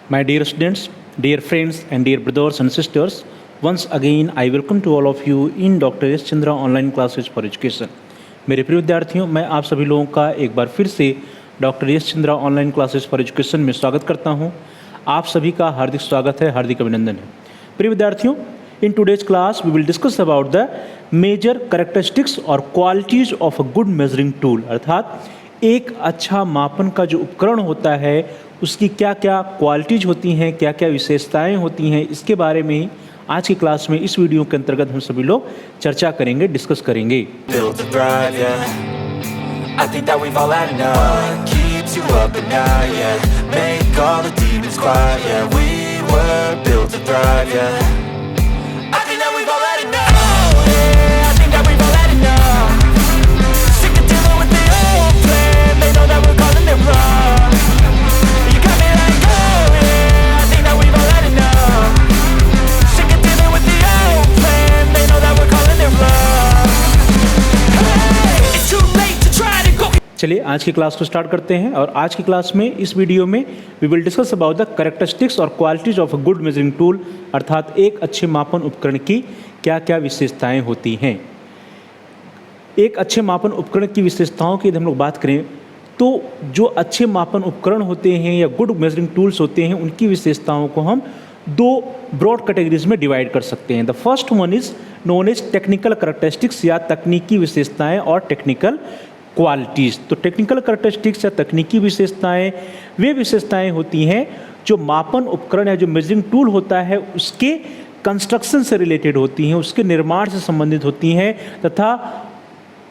My dear students, dear friends, and dear brothers and sisters, once again I welcome to all of you in Dr. S. Chandra Online Classes for Education. मेरे प्रिय विद्यार्थियों, मैं आप सभी लोगों का एक बार फिर से doctor S Chandra online classes for education में स्वागत करता हूं। आप सभी का हार्दिक स्वागत है, हार्दिक अभिनंदन है। प्रिय विद्यार्थियों, in today's class we will discuss about the major characteristics और qualities of a good measuring tool, अर्थात एक अच्छा मापन का जो उपकरण होता है उसकी क्या क्या क्वालिटीज होती हैं, क्या क्या विशेषताएं होती हैं, इसके बारे में आज की क्लास में इस वीडियो के अंतर्गत हम सभी लोग चर्चा करेंगे, डिस्कस करेंगे। Built to thrive, yeah. I think that we've all had enough. What keeps you up at night, yeah. Make all the demons quiet, yeah. We were built to thrive, yeah. I think that we've all had enough. Yeah, I think that we've all had enough. Sick of dealing with the old plan. They know that we're calling it wrong. You got me like, oh yeah. I think that we've all had enough. Sick of dealing with the old plan. They know that we're calling it wrong. चलिए आज की class को start करते हैं और आज की class में इस वीडियो में we will discuss about the characteristics और qualities of a good measuring tool, अर्थात एक अच्छे मापन उपकरण की क्या क्या विशेषताएं होती हैं। एक अच्छे मापन उपकरण की विशेषताओं की यदि हम लोग बात करें तो जो अच्छे मापन उपकरण होते हैं या गुड मेजरिंग टूल्स होते हैं उनकी विशेषताओं को हम दो ब्रॉड कैटेगरीज में डिवाइड कर सकते हैं। The first one is known as technical characteristics या तकनीकी विशेषताएं और टेक्निकल क्वालिटीज़। तो टेक्निकल कैरेक्टरिस्टिक्स या तकनीकी विशेषताएं वे विशेषताएं होती हैं जो मापन उपकरण या जो मेजरिंग टूल होता है उसके कंस्ट्रक्शन से रिलेटेड होती हैं, उसके निर्माण से संबंधित होती हैं, तथा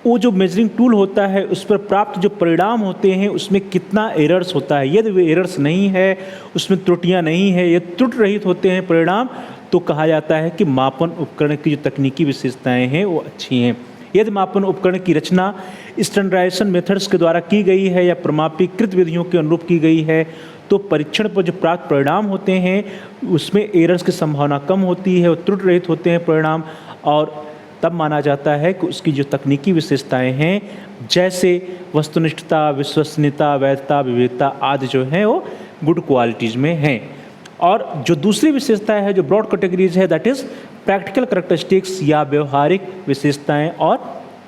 वो जो मेजरिंग टूल होता है उस पर प्राप्त जो परिणाम होते हैं उसमें कितना एरर्स होता है। यदि वे एरर्स नहीं है, उसमें त्रुटियां नहीं है, ये त्रुटि रहित होते हैं परिणाम, तो कहा जाता है कि मापन उपकरण की जो तकनीकी विशेषताएं हैं वो अच्छी हैं। यदि मापन उपकरण की रचना स्टैंडर्डाइजेशन मेथड्स के द्वारा की गई है या प्रमाणीकृत विधियों के अनुरूप की गई है तो परीक्षण पर जो प्राप्त परिणाम होते हैं उसमें एरर्स की संभावना कम होती है और त्रुटि रहित होते हैं परिणाम, और तब माना जाता है कि उसकी जो तकनीकी विशेषताएं हैं जैसे वस्तुनिष्ठता, विश्वसनीयता, वैधता, विविधता आदि जो हैं वो गुड क्वालिटीज़ में हैं। और जो दूसरी विशेषता है जो ब्रॉड कैटेगरीज है दैट इज़ प्रैक्टिकल कैरेक्टरिस्टिक्स या व्यवहारिक विशेषताएं और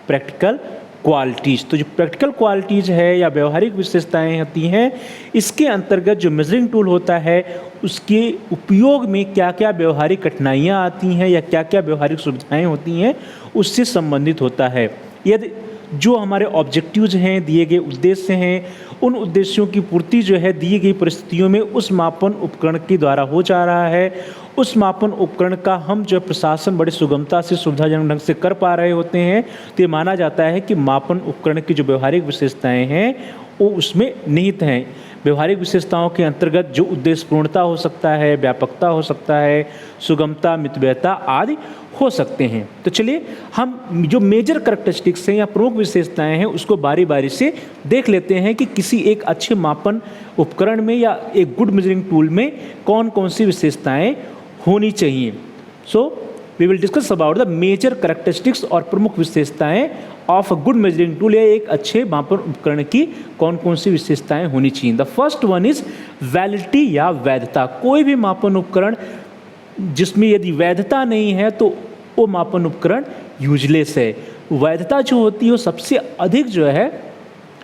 प्रैक्टिकल क्वालिटीज़। तो जो प्रैक्टिकल क्वालिटीज़ है या व्यवहारिक विशेषताएं होती हैं इसके अंतर्गत जो मेजरिंग टूल होता है उसके उपयोग में क्या क्या व्यवहारिक कठिनाइयाँ आती हैं या क्या क्या व्यवहारिक सुविधाएं होती हैं उससे संबंधित होता है। यदि जो हमारे ऑब्जेक्टिव्स हैं, दिए गए उद्देश्य हैं, उन उद्देश्यों की पूर्ति जो है दी गई परिस्थितियों में उस मापन उपकरण के द्वारा हो जा रहा है, उस मापन उपकरण का हम जो प्रशासन बड़ी सुगमता से सुविधाजनक ढंग से कर पा रहे होते हैं, तो ये माना जाता है कि मापन उपकरण की जो व्यवहारिक विशेषताएं हैं वो उसमें निहित हैं। व्यवहारिक विशेषताओं के अंतर्गत जो उद्देश्य पूर्णता हो सकता है, व्यापकता हो सकता है, सुगमता, मितव्ययता आदि हो सकते हैं। तो चलिए हम जो मेजर कैरेक्टरिस्टिक्स हैं या प्रमुख विशेषताएं हैं उसको बारी बारी से देख लेते हैं कि किसी एक अच्छे मापन उपकरण में या एक गुड मेजरिंग टूल में कौन कौन सी विशेषताएं होनी चाहिए। So we will discuss about the major characteristics और प्रमुख विशेषताएं of a good measuring tool या एक अच्छे मापन उपकरण की कौन कौन सी विशेषताएं होनी चाहिए। The first one is validity या वैधता। कोई भी मापन उपकरण जिसमें यदि वैधता नहीं है तो वो मापन उपकरण यूजलेस है। वैधता जो होती है वो सबसे अधिक जो है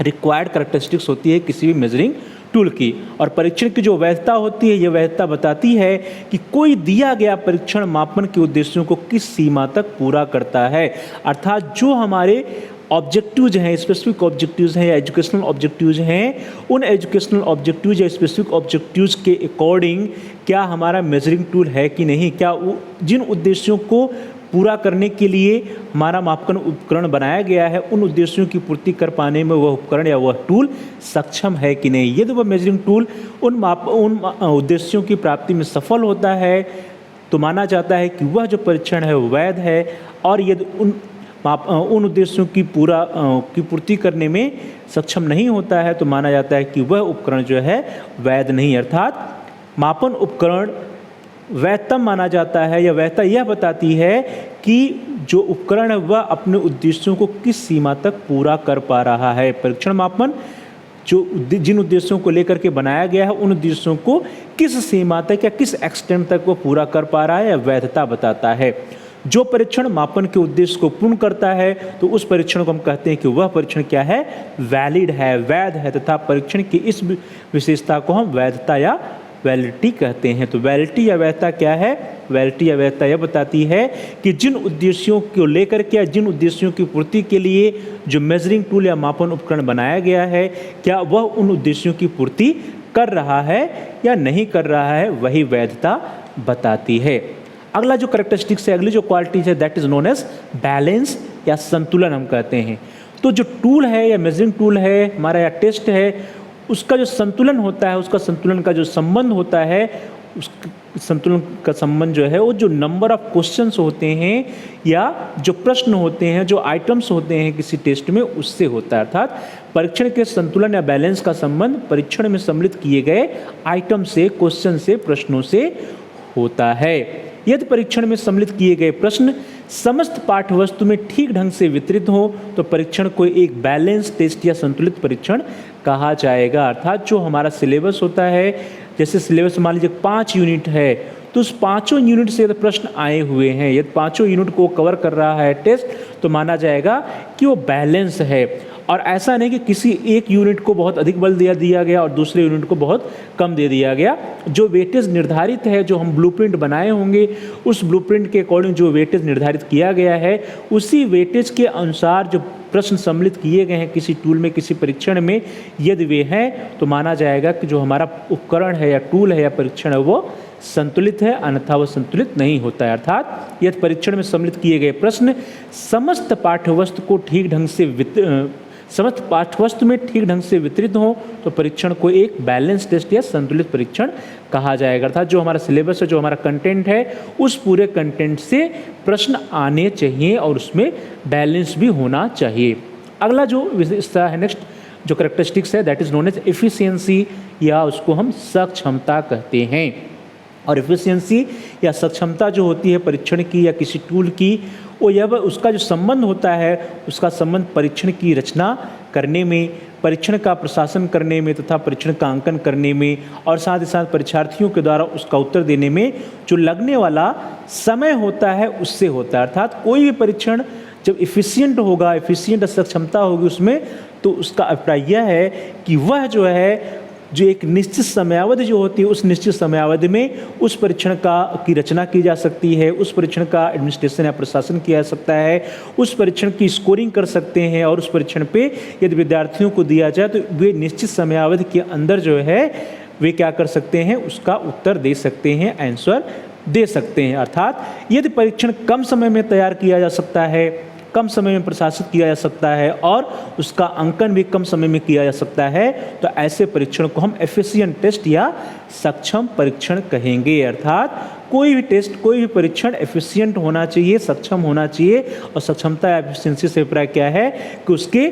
रिक्वायर्ड कैरेक्टरिस्टिक्स होती है किसी भी मेजरिंग टूल की, और परीक्षण की जो वैधता होती है ये वैधता बताती है कि कोई दिया गया परीक्षण मापन के उद्देश्यों को किस सीमा तक पूरा करता है। अर्थात जो हमारे ऑब्जेक्टिव्स हैं, स्पेसिफिक ऑब्जेक्टिव्स हैं या एजुकेशनल ऑब्जेक्टिव्स हैं, उन एजुकेशनल ऑब्जेक्टिव्स या स्पेसिफिक ऑब्जेक्टिव्स के अकॉर्डिंग क्या हमारा मेजरिंग टूल है कि नहीं, क्या जिन उद्देश्यों को पूरा करने के लिए हमारा मापन उपकरण बनाया गया है उन उद्देश्यों की पूर्ति कर पाने में वह उपकरण या वह टूल सक्षम है कि नहीं। यदि वह मेजरिंग टूल उन उद्देश्यों की प्राप्ति में सफल होता है तो माना जाता है कि वह जो परीक्षण है वैध है, और यदि उन उद्देश्यों की पूर्ति करने में सक्षम नहीं होता है तो माना जाता है कि वह उपकरण जो है वैध नहीं। अर्थात मापन उपकरण वैधतम माना जाता है या वैधता यह बताती है कि जो उपकरण है वह अपने उद्देश्यों को किस सीमा तक पूरा कर पा रहा है। परीक्षण मापन जिन उद्देश्यों को लेकर के बनाया गया है उन उद्देश्यों को किस सीमा तक या किस एक्सटेंट तक वो पूरा कर पा रहा है या वैधता बताता है। जो परीक्षण मापन के उद्देश्य को पूर्ण करता है तो उस परीक्षण को हम कहते हैं कि वह परीक्षण क्या है, वैलिड है, वैध है, तथा परीक्षण की इस विशेषता को हम वैधता या वैलिडिटी कहते हैं। तो वैलिडिटी या वैधता क्या है? वैलिडिटी या वैधता यह बताती है कि जिन उद्देश्यों को लेकर के, जिन उद्देश्यों की पूर्ति के लिए जो मेजरिंग टूल या मापन उपकरण बनाया गया है, क्या वह उन उद्देश्यों की पूर्ति कर रहा है या नहीं कर रहा है, वही वैधता बताती है। अगला जो कैरेक्टरिस्टिक्स है, अगली जो क्वालिटीज है, that is known as balance या संतुलन हम कहते हैं। तो जो टूल है या मेजरिंग टूल है हमारा या टेस्ट है, उसका जो संतुलन होता है, उसका संतुलन का जो संबंध होता है, उस संतुलन का संबंध जो है वो जो नंबर ऑफ क्वेश्चंस होते हैं या जो प्रश्न होते हैं, जो आइटम्स होते हैं किसी टेस्ट में, उससे होता है। अर्थात परीक्षण के संतुलन या बैलेंस का संबंध परीक्षण में सम्मिलित किए गए आइटम से, क्वेश्चन से, प्रश्नों से होता है। यदि परीक्षण में सम्मिलित किए गए प्रश्न समस्त पाठ्यवस्तु में ठीक ढंग से वितरित हो तो परीक्षण को एक बैलेंस टेस्ट या संतुलित परीक्षण कहा जाएगा। अर्थात जो हमारा सिलेबस होता है, जैसे सिलेबस मान लीजिए 5 यूनिट है, तो उस 5 यूनिट से यदि प्रश्न आए हुए हैं, यदि 5 यूनिट को कवर कर रहा है टेस्ट, तो माना जाएगा कि वो बैलेंस है। और ऐसा नहीं कि किसी एक यूनिट को बहुत अधिक बल दिया गया और दूसरे यूनिट को बहुत कम दे दिया गया। जो वेटेज निर्धारित है, जो हम ब्लूप्रिंट बनाए होंगे, उस ब्लूप्रिंट के अकॉर्डिंग जो वेटेज निर्धारित किया गया है, उसी वेटेज के अनुसार जो प्रश्न सम्मिलित किए गए हैं किसी टूल में, किसी परीक्षण में, यदि वे हैं तो माना जाएगा कि जो हमारा उपकरण है या टूल है या परीक्षण है वो संतुलित है, अन्यथा वो संतुलित नहीं होता है। अर्थात यदि परीक्षण में सम्मिलित किए गए प्रश्न समस्त पाठ्यवस्तु को ठीक ढंग से समस्त पाठ्यवस्तु में ठीक ढंग से वितरित हो तो परीक्षण को एक बैलेंस टेस्ट या संतुलित परीक्षण कहा जाएगा। अर्थात जो हमारा सिलेबस है, जो हमारा कंटेंट है, उस पूरे कंटेंट से प्रश्न आने चाहिए और उसमें बैलेंस भी होना चाहिए। अगला जो विशेषता है, नेक्स्ट जो कैरेक्टरिस्टिक्स है, that is known as efficiency, या उसको हम सक्षमता कहते हैं। और एफिशिएंसी या सक्षमता जो होती है परीक्षण की या किसी टूल की, वो यह उसका जो संबंध होता है, उसका संबंध परीक्षण की रचना करने में, परीक्षण का प्रशासन करने में तथा परीक्षण का अंकन करने में, और साथ ही साथ परीक्षार्थियों के द्वारा उसका उत्तर देने में जो लगने वाला समय होता है, उससे होता है। अर्थात कोई भी परीक्षण जब एफिशिएंट होगा, एफिशिएंट सक्षमता होगी उसमें, तो उसका अभिप्राय यह है कि वह जो है जो एक निश्चित समयावधि जो होती है, उस निश्चित समयावधि में उस परीक्षण की रचना की जा सकती है, उस परीक्षण का एडमिनिस्ट्रेशन या प्रशासन किया जा सकता है, उस परीक्षण की स्कोरिंग कर सकते हैं, और उस परीक्षण पे यदि विद्यार्थियों को दिया जाए तो वे निश्चित समयावधि के अंदर जो है वे क्या कर सकते हैं, उसका उत्तर दे सकते हैं, आंसर दे सकते हैं। अर्थात यदि परीक्षण कम समय में तैयार किया जा सकता है, कम समय में प्रशासित किया जा सकता है और उसका अंकन भी कम समय में किया जा सकता है, तो ऐसे परीक्षण को हम एफिशिएंट टेस्ट या सक्षम परीक्षण कहेंगे। अर्थात कोई भी टेस्ट, कोई भी परीक्षण एफिशिएंट होना चाहिए, सक्षम होना चाहिए। और सक्षमता या एफिशिएंसी से अभिप्राय क्या है कि उसके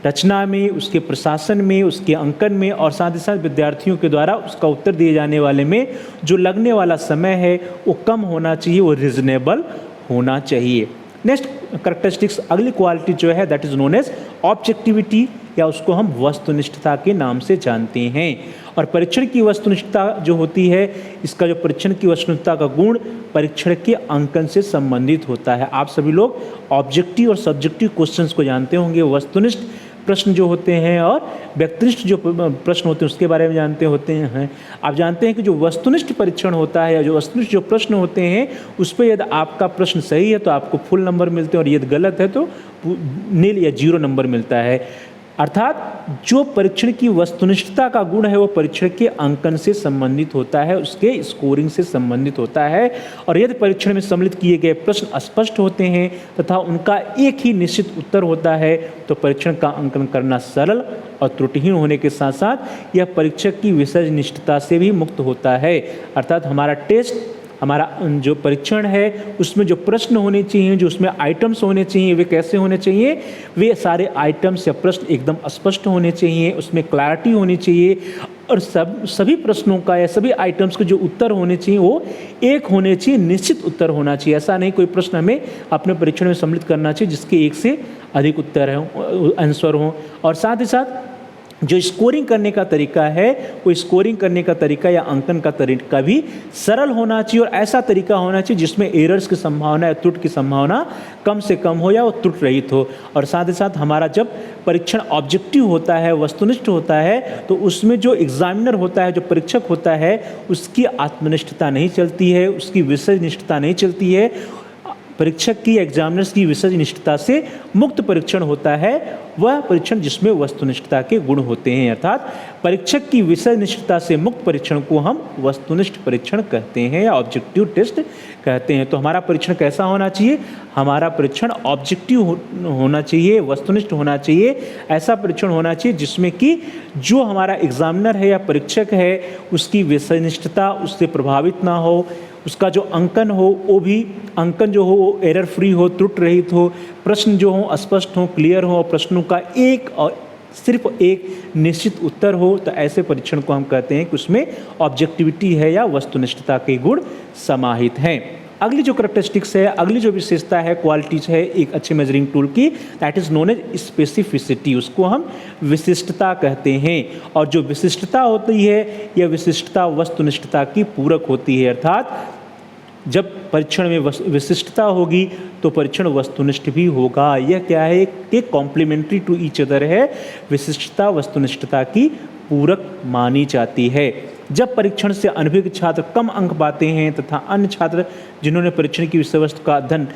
रचना में, उसके प्रशासन में, उसके अंकन में, और साथ ही साथ विद्यार्थियों के द्वारा उसका उत्तर दिए जाने वाले में जो लगने वाला समय है वो कम होना चाहिए, वो रीजनेबल होना चाहिए। नेक्स्ट कैरेक्टरिस्टिक्स, अगली क्वालिटी जो है, that is known as objectivity, या उसको हम वस्तुनिष्ठता के नाम से जानते हैं। और परीक्षण की वस्तुनिष्ठता जो होती है, इसका जो परीक्षण की वस्तुनिष्ठता का गुण परीक्षण के अंकन से संबंधित होता है। आप सभी लोग ऑब्जेक्टिव और सब्जेक्टिव क्वेश्चंस को जानते होंगे, वस्तुनिष्ठ प्रश्न जो होते हैं और व्यक्तिनिष्ठ जो प्रश्न होते हैं उसके बारे में जानते होते हैं। आप जानते हैं कि जो वस्तुनिष्ठ परीक्षण होता है या जो वस्तुनिष्ठ जो प्रश्न होते हैं, उस पर यदि आपका प्रश्न सही है तो आपको फुल नंबर मिलते हैं, और यदि गलत है तो नील या 0 नंबर मिलता है। अर्थात जो परीक्षण की वस्तुनिष्ठता का गुण है वो परीक्षण के अंकन से संबंधित होता है, उसके स्कोरिंग से संबंधित होता है। और यदि परीक्षण में सम्मिलित किए गए प्रश्न स्पष्ट होते हैं तथा उनका एक ही निश्चित उत्तर होता है, तो परीक्षण का अंकन करना सरल और त्रुटिहीन होने के साथ साथ यह परीक्षक की विषय निष्ठता से भी मुक्त होता है। अर्थात हमारा टेस्ट, हमारा जो परीक्षण है, उसमें जो प्रश्न होने चाहिए, जो उसमें आइटम्स होने चाहिए, वे कैसे होने चाहिए, वे सारे आइटम्स या प्रश्न एकदम स्पष्ट होने चाहिए, उसमें क्लैरिटी होनी चाहिए, और सभी प्रश्नों का या सभी आइटम्स के जो उत्तर होने चाहिए वो एक होने चाहिए, निश्चित उत्तर होना चाहिए। ऐसा नहीं कोई प्रश्न हमें अपने परीक्षण में सम्मिलित करना चाहिए जिसके एक से अधिक उत्तर हों, आंसर हों। और साथ ही साथ जो स्कोरिंग करने का तरीका है वो स्कोरिंग करने का तरीका या अंकन का तरीका भी सरल होना चाहिए और ऐसा तरीका होना चाहिए जिसमें एरर्स की संभावना या त्रुटि की संभावना कम से कम हो या वो त्रुटि रहित हो। और साथ ही साथ हमारा जब परीक्षण ऑब्जेक्टिव होता है, वस्तुनिष्ठ होता है, तो उसमें जो एग्जामिनर होता है, जो परीक्षक होता है, उसकी आत्मनिष्ठता नहीं चलती है, उसकी विषय निष्ठता नहीं चलती है। परीक्षक की, एग्जामिनर्स की विषय निष्ठता से मुक्त परीक्षण होता है वह परीक्षण जिसमें वस्तुनिष्ठता के गुण होते हैं। अर्थात परीक्षक की विषय निष्ठता से मुक्त परीक्षण को हम वस्तुनिष्ठ परीक्षण कहते हैं या ऑब्जेक्टिव टेस्ट कहते हैं। तो हमारा परीक्षण कैसा होना चाहिए? हमारा परीक्षण ऑब्जेक्टिव होना चाहिए, वस्तुनिष्ठ होना चाहिए। ऐसा परीक्षण होना चाहिए जिसमें कि जो हमारा एग्जामिनर है या परीक्षक है उसकी विषय निष्ठता उससे प्रभावित ना हो, उसका जो अंकन हो वो भी अंकन जो हो वो एरर फ्री हो, त्रुटि रहित हो, प्रश्न जो हो स्पष्ट हो, क्लियर हो, प्रश्नों का एक और सिर्फ एक निश्चित उत्तर हो। तो ऐसे परीक्षण को हम कहते हैं कि उसमें ऑब्जेक्टिविटी है या वस्तुनिष्ठता के गुण समाहित हैं। अगली जो करैक्टरिस्टिक्स है, अगली जो विशेषता है, क्वालिटीज है एक अच्छे मेजरिंग टूल की, that is known as specificity. उसको हम विशिष्टता कहते हैं। और जो विशिष्टता होती है यह विशिष्टता वस्तुनिष्ठता की पूरक होती है। अर्थात जब परीक्षण में विशिष्टता होगी तो परीक्षण वस्तुनिष्ठ भी होगा। यह क्या है कि कॉम्प्लीमेंट्री टू ईच अदर है। विशिष्टता वस्तुनिष्ठता की पूरक मानी जाती है। जब परीक्षण से अनभिज्ञ छात्र कम अंक पाते हैं तथा अन्य छात्र जिन्होंने परीक्षण की विषय वस्तु का अध्ययन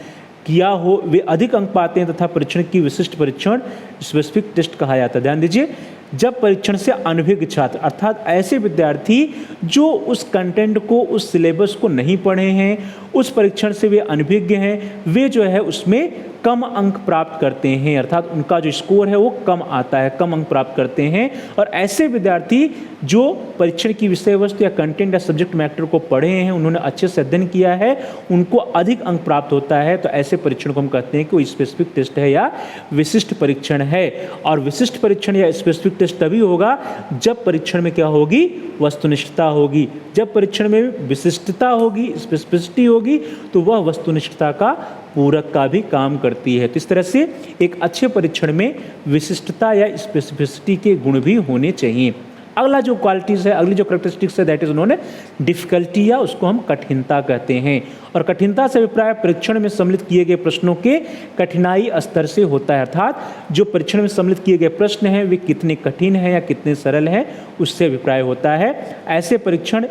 किया हो वे अधिक अंक पाते हैं तथा परीक्षण की विशिष्ट परीक्षण स्पेसिफिक टेस्ट कहा जाता है। ध्यान दीजिए, जब परीक्षण से अनभिज्ञ छात्र अर्थात ऐसे विद्यार्थी जो उस कंटेंट को, उस सिलेबस को नहीं पढ़े हैं, उस परीक्षण से वे अनभिज्ञ हैं, वे जो है उसमें कम अंक प्राप्त करते हैं। अर्थात उनका जो स्कोर है वो कम आता है, कम अंक प्राप्त करते हैं। और ऐसे विद्यार्थी जो परीक्षण की विषय वस्तु या कंटेंट या सब्जेक्ट मैटर को पढ़े हैं, उन्होंने अच्छे से अध्ययन किया है, उनको अधिक अंक प्राप्त होता है। तो ऐसे परीक्षण को हम कहते हैं कि वो स्पेसिफिक टेस्ट है या विशिष्ट परीक्षण है। और विशिष्ट परीक्षण या स्पेसिफिक टेस्ट तभी होगा जब परीक्षण में क्या होगी? वस्तुनिष्ठता होगी। जब परीक्षण में विशिष्टता होगी, स्पेसिफिसिटी होगी, तो वह वस्तुनिष्ठता का पूरक का भी काम करती है। तो इस तरह से एक अच्छे परीक्षण में विशिष्टता या स्पेसिफिसिटी के गुण भी होने चाहिए। अगला जो क्वालिटीज है, अगली जो करैक्टरिस्टिक्स है, दैट इज नोन है डिफिकल्टी या उसको हम कठिनता कहते हैं। और कठिनता से अभिप्राय परीक्षण में सम्मिलित किए गए प्रश्नों के कठिनाई स्तर से होता है। अर्थात जो परीक्षण में सम्मिलित किए गए प्रश्न हैं वे कितने कठिन हैं या कितने सरल हैं उससे अभिप्राय होता है। ऐसे परीक्षण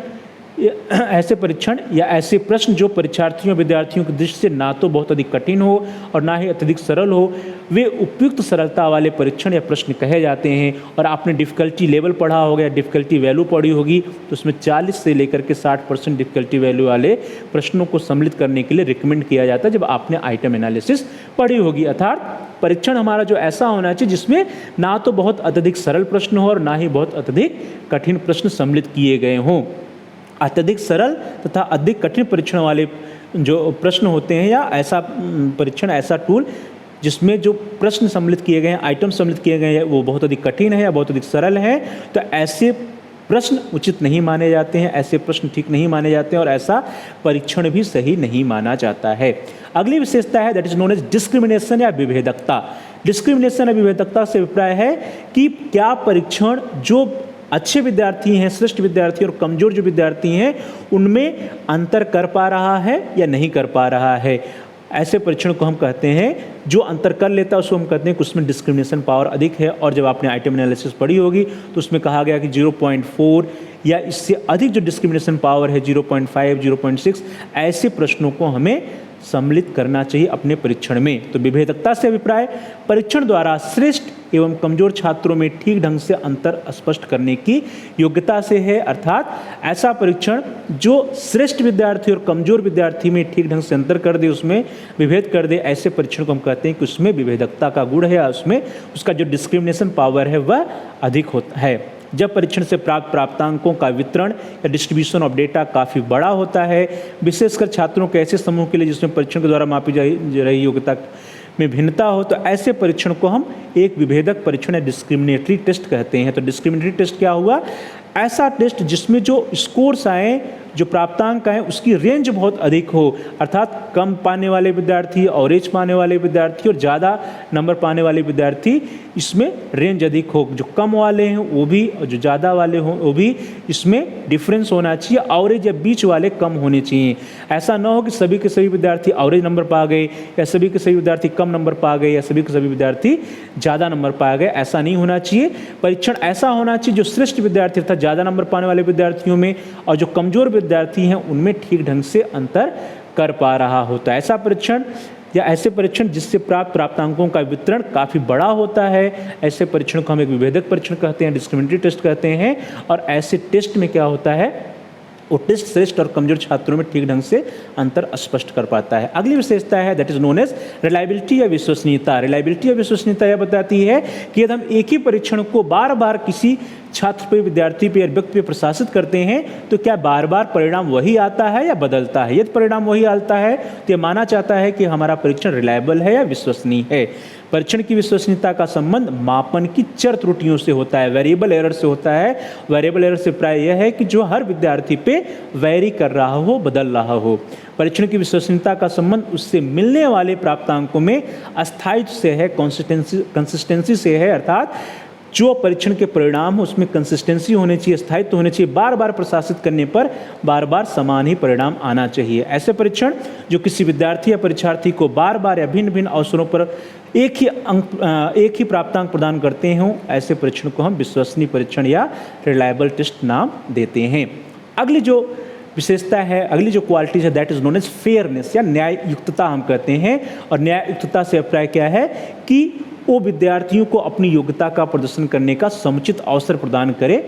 या ऐसे प्रश्न जो परीक्षार्थियों विद्यार्थियों की दृष्टि से ना तो बहुत अधिक कठिन हो और ना ही अत्यधिक सरल हो, वे उपयुक्त सरलता वाले परीक्षण या प्रश्न कहे जाते हैं। और आपने डिफ़िकल्टी लेवल पढ़ा होगा, डिफ़िकल्टी वैल्यू पढ़ी होगी, तो उसमें 40 से लेकर के 60% डिफ़िकल्टी वैल्यू वाले प्रश्नों को सम्मिलित करने के लिए रिकमेंड किया जाता है जब आपने आइटम एनालिसिस पढ़ी होगी। अर्थात परीक्षण हमारा जो ऐसा होना चाहिए जिसमें ना तो बहुत अत्यधिक सरल प्रश्न हो और ना ही बहुत अत्यधिक कठिन प्रश्न सम्मिलित किए गए हों। अत्यधिक सरल तथा अधिक कठिन परीक्षण वाले जो प्रश्न होते हैं या ऐसा परीक्षण, ऐसा टूल जिसमें जो प्रश्न सम्मिलित किए गए हैं, आइटम सम्मिलित किए गए हैं, वो बहुत अधिक कठिन है या बहुत अधिक सरल है, तो ऐसे प्रश्न उचित नहीं माने जाते हैं, ऐसे प्रश्न ठीक नहीं माने जाते हैं और ऐसा परीक्षण भी सही नहीं माना जाता है। अगली विशेषता है that is known as discrimination या विभेदकता। डिस्क्रिमिनेशन या विभेदकता से अभिप्राय है कि क्या परीक्षण जो अच्छे विद्यार्थी हैं, श्रेष्ठ विद्यार्थी और कमजोर जो विद्यार्थी हैं, उनमें अंतर कर पा रहा है या नहीं कर पा रहा है। ऐसे परीक्षण को हम कहते हैं, जो अंतर कर लेता है उसको हम कहते हैं कि उसमें डिस्क्रिमिनेशन पावर अधिक है। और जब आपने आइटम एनालिसिस पढ़ी होगी तो उसमें कहा गया कि 0.4 या इससे अधिक जो डिस्क्रिमिनेशन पावर है 0.5, 0.6, ऐसे प्रश्नों को हमें सम्मिलित करना चाहिए अपने परीक्षण में। तो विभेदकता से अभिप्राय परीक्षण द्वारा श्रेष्ठ एवं कमजोर छात्रों में ठीक ढंग से अंतर स्पष्ट करने की योग्यता से है। अर्थात ऐसा परीक्षण जो श्रेष्ठ विद्यार्थी और कमजोर विद्यार्थी में ठीक ढंग से अंतर कर दे, उसमें विभेद कर दे, ऐसे परीक्षण को हम कहते हैं कि उसमें विभेदकता का गुण है या उसमें उसका जो डिस्क्रिमिनेशन पावर है वह अधिक होता है। जब परीक्षण से प्राप्त प्राप्तांकों का वितरण या डिस्ट्रीब्यूशन ऑफ डेटा काफ़ी बड़ा होता है, विशेषकर छात्रों के ऐसे समूह के लिए जिसमें परीक्षण के द्वारा मापी जा रही योग्यता में भिन्नता हो, तो ऐसे परीक्षण को हम एक विभेदक परीक्षण या डिस्क्रिमिनेटरी टेस्ट कहते हैं। तो डिस्क्रिमिनेटरी टेस्ट क्या हुआ? ऐसा टेस्ट जिसमें जो स्कोर्स आए जो प्राप्तांक है उसकी रेंज बहुत अधिक हो, अर्थात कम पाने वाले विद्यार्थी, एवरेज पाने वाले विद्यार्थी और ज़्यादा नंबर पाने वाले विद्यार्थी, इसमें रेंज अधिक हो। जो कम वाले हैं वो भी और जो ज़्यादा वाले हों वो भी, इसमें डिफरेंस होना चाहिए। एवरेज या बीच वाले कम होने चाहिए। ऐसा ना हो कि सभी के सभी विद्यार्थी एवरेज नंबर पा गए या सभी के सभी विद्यार्थी कम नंबर पा गए या सभी के सभी विद्यार्थी ज़्यादा नंबर पा गए, ऐसा नहीं होना चाहिए। परीक्षण ऐसा होना चाहिए जो श्रेष्ठ विद्यार्थी अर्थात ज़्यादा नंबर पाने वाले विद्यार्थियों में और जो कमज़ोर विद्यार्थी हैं उनमें ठीक ढंग से अंतर कर पा रहा होता है। ऐसा परीक्षण या ऐसे परीक्षण जिससे प्राप्त प्राप्तांकों का वितरण काफ़ी बड़ा होता है, ऐसे परीक्षण को हम एक विभेदक परीक्षण कहते हैं, डिस्क्रिमिनेटरी टेस्ट कहते हैं। और ऐसे टेस्ट में क्या होता है, वो टेस्ट श्रेष्ठ और कमजोर छात्रों में ठीक ढंग से अंतर स्पष्ट कर पाता है। अगली विशेषता है that is known as reliability या विश्वसनीयता। रिलायबिलिटी या विश्वसनीयता यह बताती है कि यदि हम एक ही परीक्षण को बार बार किसी छात्र पे, विद्यार्थी पे या व्यक्ति पे प्रशासित करते हैं तो क्या बार बार परिणाम वही आता है या बदलता है। यदि परिणाम वही आता है तो यह माना जाता है कि हमारा परीक्षण रिलायबल है या विश्वसनीय है। परीक्षण की विश्वसनीयता का संबंध मापन की चर त्रुटियों से होता है, वेरिएबल एरर से होता है। वेरिएबल एरर से प्राय यह है कि जो हर विद्यार्थी पे वेरी कर रहा हो, बदल रहा हो। परीक्षण की विश्वसनीयता का संबंध उससे मिलने वाले प्राप्तांकों में अस्थायित्व से है, कंसिस्टेंसी से है, अर्थात जो परीक्षण के परिणाम हो उसमें कंसिस्टेंसी होनी चाहिए, स्थायित्व होने चाहिए। बार बार प्रशासित करने पर बार बार समान ही परिणाम आना चाहिए। ऐसे परीक्षण जो किसी विद्यार्थी या परीक्षार्थी को बार बार या भिन्न भिन्न अवसरों पर एक ही प्राप्तांक प्रदान करते हों, ऐसे परीक्षण को हम विश्वसनीय परीक्षण या रिलायबल टेस्ट नाम देते हैं। अगली जो विशेषता है, अगली जो क्वालिटीज है that is known as fairness या न्याययुक्तता हम कहते हैं। और न्याययुक्तता से अभिप्राय क्या है कि वो विद्यार्थियों को अपनी योग्यता का प्रदर्शन करने का समुचित अवसर प्रदान करे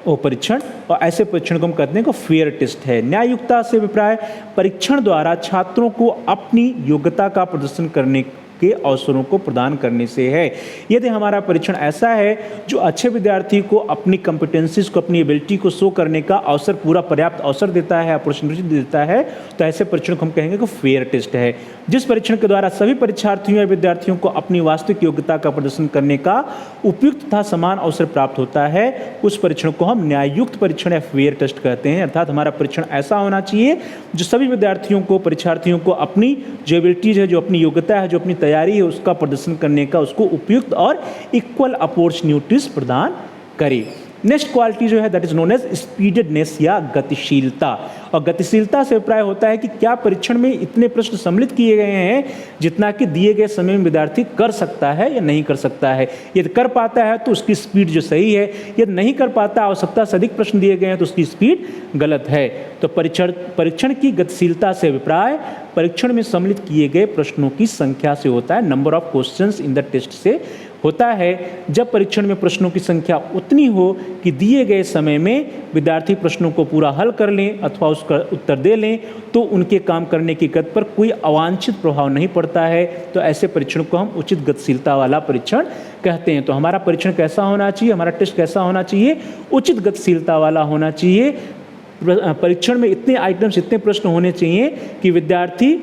वो परीक्षण, और ऐसे परीक्षण को हम कहते हैं को फेयर टेस्ट है। न्याययुक्तता से अभिप्राय परीक्षण द्वारा छात्रों को अपनी योग्यता का प्रदर्शन करने के अवसरों को प्रदान करने से है। यदि हमारा परीक्षण ऐसा है जो अच्छे विद्यार्थी को अपनी कॉम्पिटेंसीज को, अपनी एबिलिटी को शो करने का अवसर, पूरा पर्याप्त अवसर देता है, अपॉर्चुनिटी देता है, तो ऐसे परीक्षण को हम कहेंगे कि फेयर टेस्ट है। जिस परीक्षण के द्वारा सभी परीक्षार्थियों या विद्यार्थियों को अपनी वास्तविक योग्यता का प्रदर्शन करने का उपयुक्त तथा समान अवसर प्राप्त होता है, उस परीक्षण को हम न्याययुक्त परीक्षण या फेयर टेस्ट कहते हैं। अर्थात हमारा परीक्षण ऐसा होना चाहिए जो सभी विद्यार्थियों को, परीक्षार्थियों को अपनी जो एबिलिटीज है, जो अपनी योग्यता है, जो अपनी तैयारी है, उसका प्रदर्शन करने का उसको उपयुक्त और इक्वल अपॉर्चुनिटीज प्रदान करे। नेक्स्ट क्वालिटी जो है दैट इज नोन एज स्पीडेडनेस या गतिशीलता। और गतिशीलता से अभिप्राय होता है कि क्या परीक्षण में इतने प्रश्न सम्मिलित किए गए हैं जितना कि दिए गए समय में विद्यार्थी कर सकता है या नहीं कर सकता है। यदि कर पाता है तो उसकी स्पीड जो सही है, यदि नहीं कर पाता, आवश्यकता से अधिक प्रश्न दिए गए हैं तो उसकी स्पीड गलत है। तो परीक्षण की गतिशीलता से अभिप्राय परीक्षण में सम्मिलित किए गए प्रश्नों की संख्या से होता है, number of questions in the test से होता है। जब परीक्षण में प्रश्नों की संख्या उतनी हो कि दिए गए समय में विद्यार्थी प्रश्नों को पूरा हल कर लें अथवा उसका उत्तर दे लें तो उनके काम करने की गति पर कोई अवांछित प्रभाव नहीं पड़ता है, तो ऐसे परीक्षण को हम उचित गतिशीलता वाला परीक्षण कहते हैं। तो हमारा परीक्षण कैसा होना चाहिए, हमारा टेस्ट कैसा होना चाहिए, उचित गतिशीलता वाला होना चाहिए। परीक्षण में इतने आइटम्स, इतने प्रश्न होने चाहिए कि विद्यार्थी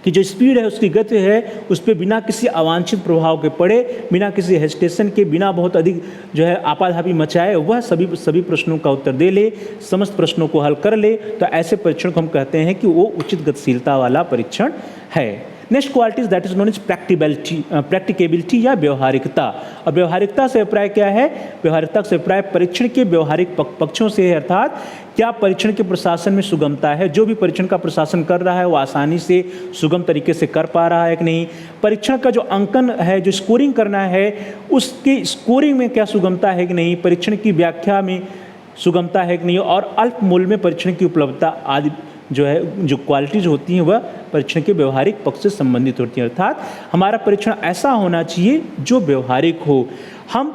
कि जो स्पीड है, उसकी गति है, उस पर बिना किसी अवांछित प्रभाव के पड़े, बिना किसी हेजिटेशन के, बिना बहुत अधिक जो है आपाधापी मचाए, वह सभी प्रश्नों का उत्तर दे ले, समस्त प्रश्नों को हल कर ले। तो ऐसे परीक्षण को हम कहते हैं कि वो उचित गतिशीलता वाला परीक्षण है। Next qualities that is known as practicability या व्यवहारिकता। और व्यवहारिकता से अभिप्राय क्या है, व्यवहारिकता से अभिप्राय परीक्षण के व्यवहारिक पक्षों से है, अर्थात क्या परीक्षण के प्रशासन में सुगमता है, जो भी परीक्षण का प्रशासन कर रहा है वो आसानी से सुगम तरीके से कर पा रहा है कि नहीं, परीक्षण का जो अंकन है, जो स्कोरिंग करना है, उसकी स्कोरिंग में क्या सुगमता है कि नहीं, परीक्षण की व्याख्या में सुगमता है कि नहीं, और अल्प मूल्य में परीक्षण की उपलब्धता आदि जो है, जो क्वालिटीज होती हैं वह परीक्षण के व्यवहारिक पक्ष से संबंधित होती हैं। अर्थात हमारा परीक्षण ऐसा होना चाहिए जो व्यवहारिक हो। हम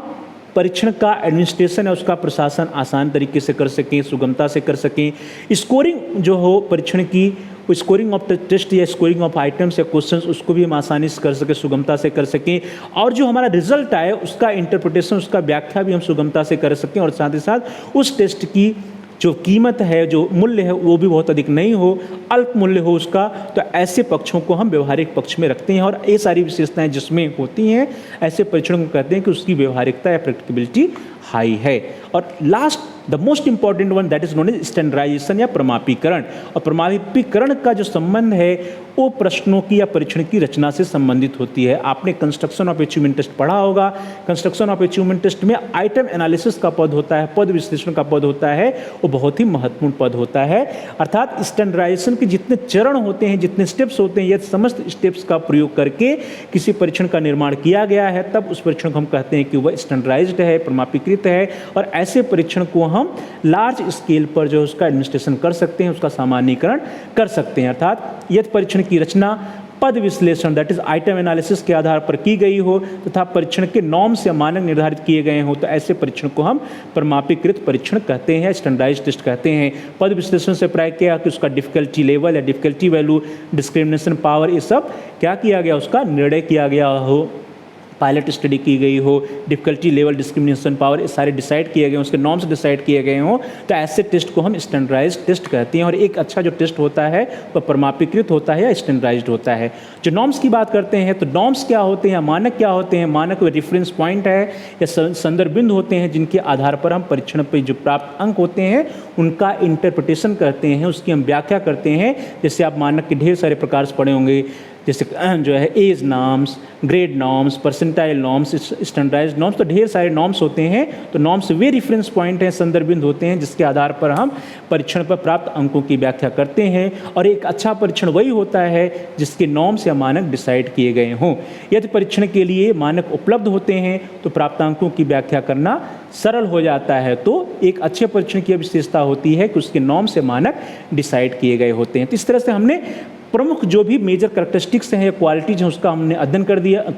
परीक्षण का एडमिनिस्ट्रेशन है, उसका प्रशासन आसान तरीके से कर सकें, सुगमता से कर सकें। स्कोरिंग जो हो परीक्षण की, स्कोरिंग ऑफ द टेस्ट या स्कोरिंग ऑफ आइटम्स या क्वेश्चंस, उसको भी हम आसानी से कर सकें, सुगमता से कर सकें। और जो हमारा रिजल्ट आए उसका इंटरप्रिटेशन, उसका व्याख्या भी हम सुगमता से कर सकें। और साथ ही साथ उस टेस्ट की जो कीमत है, जो मूल्य है, वो भी बहुत अधिक नहीं हो, अल्प मूल्य हो उसका। तो ऐसे पक्षों को हम व्यवहारिक पक्ष में रखते हैं। और ये सारी विशेषताएं जिसमें होती हैं, ऐसे परीक्षणों को कहते हैं कि उसकी व्यवहारिकता या प्रैक्टिकबिलिटी हाई है। और last the most important one that is known as standardisation या प्रमापीकरण। और प्रमापीकरण का जो संबंध है वो प्रश्नों की या परीक्षण की रचना से संबंधित होती है। आपने कंस्ट्रक्शन ऑफ अचीवमेंट टेस्ट पढ़ा होगा। कंस्ट्रक्शन ऑफ अचीवमेंट टेस्ट में आइटम एनालिसिस का पद होता है, पद विश्लेषण का पद होता है, वो बहुत ही महत्वपूर्ण पद होता है। अर्थात स्टैंडर्डाइजेशन के जितने चरण होते हैं, जितने स्टेप्स होते हैं, ये समस्त स्टेप्स का प्रयोग करके किसी परीक्षण का निर्माण किया गया है, तब उस परीक्षण को हम कहते हैं कि वह स्टैंडर्डाइज्ड है, प्रमापीकृत है। और ऐसे परीक्षण को हम लार्ज स्केल पर जो उसका एडमिनिस्ट्रेशन कर सकते हैं, उसका सामान्यीकरण कर सकते हैं। अर्थात यदि परीक्षण की रचना पद विश्लेषण दैट इज आइटम एनालिसिस के आधार पर की गई हो तथा परीक्षण के नॉर्म्स या मानक निर्धारित किए गए हों, तो ऐसे परीक्षण को हम प्रमापीकृत परीक्षण कहते हैं, स्टैंडर्डाइज्ड टेस्ट कहते हैं। पद विश्लेषण से प्राय किया कि उसका डिफिकल्टी लेवल या डिफिकल्टी वैल्यू, डिस्क्रिमिनेशन पावर, ये सब क्या किया गया, उसका निर्णय किया गया हो, पायलट स्टडी की गई हो, डिफिकल्टी लेवल, डिस्क्रिमिनेशन पावर, ये सारे डिसाइड किए गए हों, उसके नॉर्म्स डिसाइड किए गए हों, तो ऐसे टेस्ट को हम स्टैंडर्डाइज्ड टेस्ट कहते हैं। और एक अच्छा जो टेस्ट होता है वह प्रमापीकृत होता है या स्टैंडर्डाइज्ड होता है। जो नॉर्म्स की बात करते हैं तो नॉर्म्स क्या होते हैं, मानक क्या होते हैं। मानक वे रेफरेंस पॉइंट है या संदर्भ बिंदु होते हैं जिनके आधार पर हम परीक्षण पर जो प्राप्त अंक होते हैं उनका इंटरप्रिटेशन करते हैं, उसकी हम व्याख्या करते हैं। जैसे आप मानक के ढेर सारे प्रकार से पढ़े होंगे, जैसे जो है age norms, grade norms, percentile norms, standardised norms, तो ढेर सारे नॉर्म्स होते हैं। तो नॉर्म्स वे रेफरेंस पॉइंट हैं, संदर्भ बिंदु होते हैं जिसके आधार पर हम परीक्षण पर प्राप्त अंकों की व्याख्या करते हैं। और एक अच्छा परीक्षण वही होता है जिसके नॉर्म्स या मानक डिसाइड किए गए हों। यदि परीक्षण के लिए मानक उपलब्ध होते हैं तो प्राप्तांकों की व्याख्या करना सरल हो जाता है। तो एक अच्छे परीक्षण की विशेषता होती है कि उसके नॉर्म्स या मानक डिसाइड किए गए होते हैं। तो इस तरह से हमने प्रमुख जो भी मेजर कैरेक्टरिस्टिक्स हैं या क्वालिटीज हैं उसका हमने अध्ययन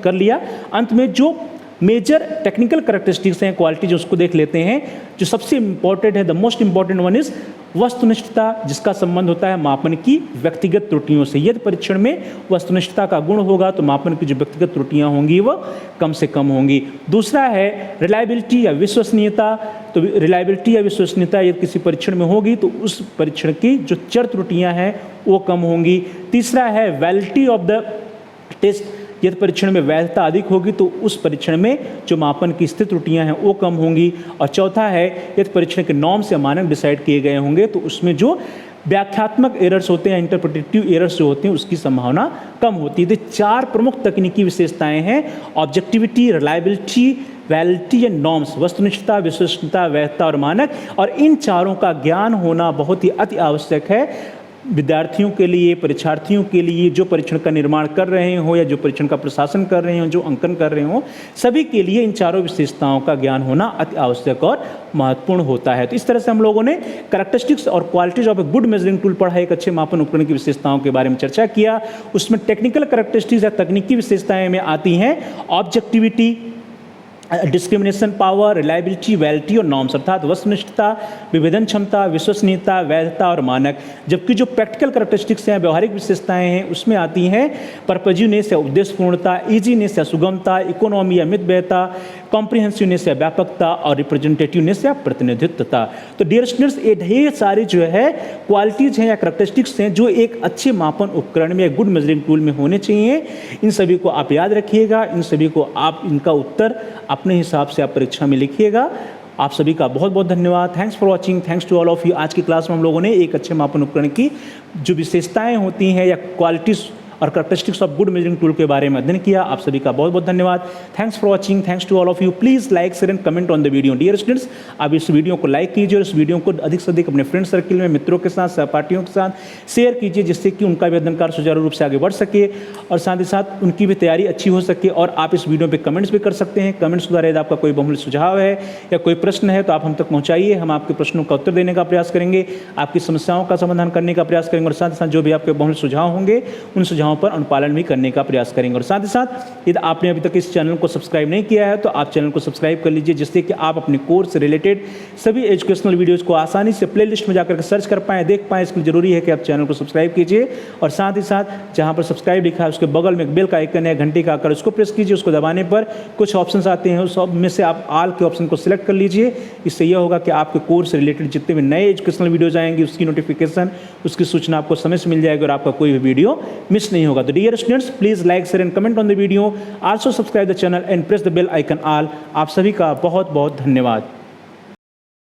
कर लिया। अंत में जो मेजर टेक्निकल कैरेक्टरिस्टिक्स हैं, क्वालिटीज, उसको देख लेते हैं। जो सबसे इंपॉर्टेंट है, the most important one is वस्तुनिष्ठता, जिसका संबंध होता है मापन की व्यक्तिगत त्रुटियों से। यदि परीक्षण में वस्तुनिष्ठता का गुण होगा तो मापन की जो व्यक्तिगत त्रुटियां होंगी वह कम से कम होंगी। दूसरा है रिलायबिलिटी या विश्वसनीयता। तो रिलायबिलिटी या विश्वसनीयता यदि किसी परीक्षण में होगी तो उस परीक्षण की जो चर त्रुटियां हैं वो कम होंगी। तीसरा है वैलिडिटी ऑफ द टेस्ट। यदि परीक्षण में वैधता अधिक होगी तो उस परीक्षण में जो मापन की स्थित त्रुटियां हैं वो कम होंगी। और चौथा है यदि परीक्षण के नॉर्म्स या मानक डिसाइड किए गए होंगे तो उसमें जो व्याख्यात्मक एरर्स होते हैं, इंटरप्रिटेटिव एरर्स जो होते हैं, उसकी संभावना कम होती है। तो चार प्रमुख तकनीकी विशेषताएं हैं: objectivity, reliability, validity and norms, वस्तुनिष्ठता, विश्वसनीयता, वैधता और मानक। और इन चारों का ज्ञान होना बहुत ही अति आवश्यक है विद्यार्थियों के लिए, परीक्षार्थियों के लिए, जो परीक्षण का निर्माण कर रहे हो या जो परीक्षण का प्रशासन कर रहे हो, जो अंकन कर रहे हो, सभी के लिए इन चारों विशेषताओं का ज्ञान होना अति आवश्यक और महत्वपूर्ण होता है। तो इस तरह से हम लोगों ने कैरेक्टरिस्टिक्स और qualities of a good measuring tool पढ़ा, एक अच्छे मापन उपकरण की विशेषताओं के बारे में चर्चा किया। उसमें टेक्निकल कैरेक्टरिस्टिक्स या तकनीकी विशेषताएं में आती हैं objectivity, discrimination power, reliability, validity और नॉर्म्स, अर्थात वस्तुनिष्ठता, विभेदन क्षमता, विश्वसनीयता, वैधता और मानक। जबकि जो प्रैक्टिकल कैरेक्टरिस्टिक्स हैं, व्यवहारिक विशेषताएं हैं, उसमें आती हैं पर्पजीवनेस या उद्देश्यपूर्णता, इजीनेस या सुगमता, इकोनॉमी या मितव्ययता, कॉम्प्रिहेंसिवनेस या व्यापकता और रिप्रेजेंटेटिवनेस या प्रतिनिधित्वता। तो डियर स्टूडेंट्स, ये ढेर सारे जो है क्वालिटीज हैं या कैरेक्टरिस्टिक्स हैं जो एक अच्छे मापन उपकरण में, गुड मेजरिंग टूल में होने चाहिए। इन सभी को आप याद रखिएगा, इन सभी को आप इनका उत्तर अपने हिसाब से आप परीक्षा में लिखिएगा। आप सभी का बहुत बहुत धन्यवाद। Thanks for watching, thanks to all of you. आज की क्लास में हम लोगों ने एक अच्छे मापन उपकरण की जो विशेषताएं होती हैं या क्वालिटीज और characteristics of good measuring tool के बारे में अध्ययन किया। आप सभी का बहुत बहुत धन्यवाद। Thanks for watching, thanks to all of you. Please like, share and comment on the video. Dear students, आप इस वीडियो को लाइक कीजिए और इस वीडियो को अधिक से अधिक अपने फ्रेंड सर्किल में, मित्रों के साथ, सहपाठियों के साथ शेयर कीजिए, जिससे कि उनका भी अध्ययन कार्य सुचारू रूप से आगे बढ़ सके और साथ ही साथ उनकी भी तैयारी अच्छी हो सके। और आप इस वीडियो पर कमेंट्स भी कर सकते हैं। कमेंट्स द्वारा यदि आपका कोई बहुमूल्य सुझाव है या कोई प्रश्न है तो आप हम तक पहुँचाइए। हम आपके प्रश्नों का उत्तर देने का प्रयास करेंगे, आपकी समस्याओं का समाधान करने का प्रयास करेंगे और साथ ही साथ जो भी आपके बहुमूल्य सुझाव होंगे उन सुझावों पर अनुपालन भी करने का प्रयास करेंगे। और साथ ही साथ यदि आपने अभी तक इस चैनल को सब्सक्राइब नहीं किया है तो आप चैनल को सब्सक्राइब कर लीजिए, जिससे कि आप अपने कोर्स से रिलेटेड सभी एजुकेशनल वीडियोज़ को आसानी से प्लेलिस्ट में जाकर सर्च कर पाएँ, देख पाएँ। इसके लिए जरूरी है कि आप चैनल को सब्सक्राइब कीजिए और साथ ही साथ जहाँ पर सब्सक्राइब लिखा है उसके बगल में एक बेल का आइकन है, घंटी का आकर, उसको प्रेस कीजिए। उसको दबाने पर कुछ ऑप्शंस आते हैं, उस में से आप ऑल के ऑप्शन को सिलेक्ट कर लीजिए। इससे यह होगा कि आपके कोर्स से रिलेटेड जितने भी नए एजुकेशनल वीडियोज़ आएंगे उसकी नोटिफिकेशन, उसकी सूचना आपको समय से मिल जाएगी और आपका कोई भी वीडियो मिस नहीं होगा। तो dear students, please like, share and comment on the video. Also subscribe the channel and press the bell icon all. आप सभी का बहुत बहुत धन्यवाद।